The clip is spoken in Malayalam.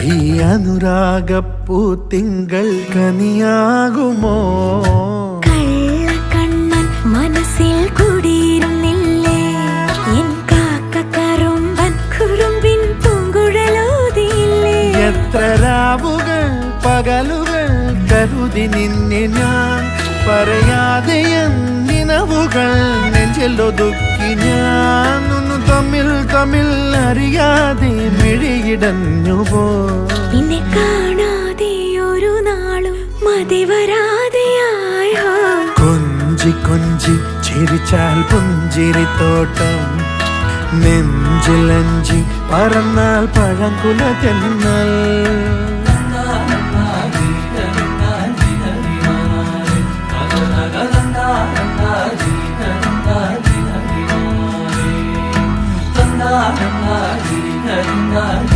ഈ അനുരാഗപ്പൂ തിങ്കൾ കനിയാകുമോ? കള്ളക്കണ്ണൻ മനസ്സിൽ കുടിയിരുന്നില്ലേ? എൻ കാക്കക്കറുമ്പൻ കുറുമ്പിൻ പൂങ്കുഴലോതിയില്ലേ? എത്ര രാവുകൾ പകലുകൾ കരുതി നിന്നെ ഞാൻ, പറയാതെ നിനവുകൾ നെഞ്ചിലൊതുക്കി ഞാൻ. തമ്മിൽ തമ്മിൽ അറിയാതെ മിഴിയിടഞ്ഞുപോ. നിന്നെ കാണാതെ ഒരു നാളും മതി വരാതെയായോ? കൊഞ്ചി കൊഞ്ചി ചിരിച്ചാൽ പുഞ്ചിരിത്തോട്ടം, നെഞ്ചിലഞ്ചി പറന്നാൽ പഴങ്കുല തെന്നൽ. na na na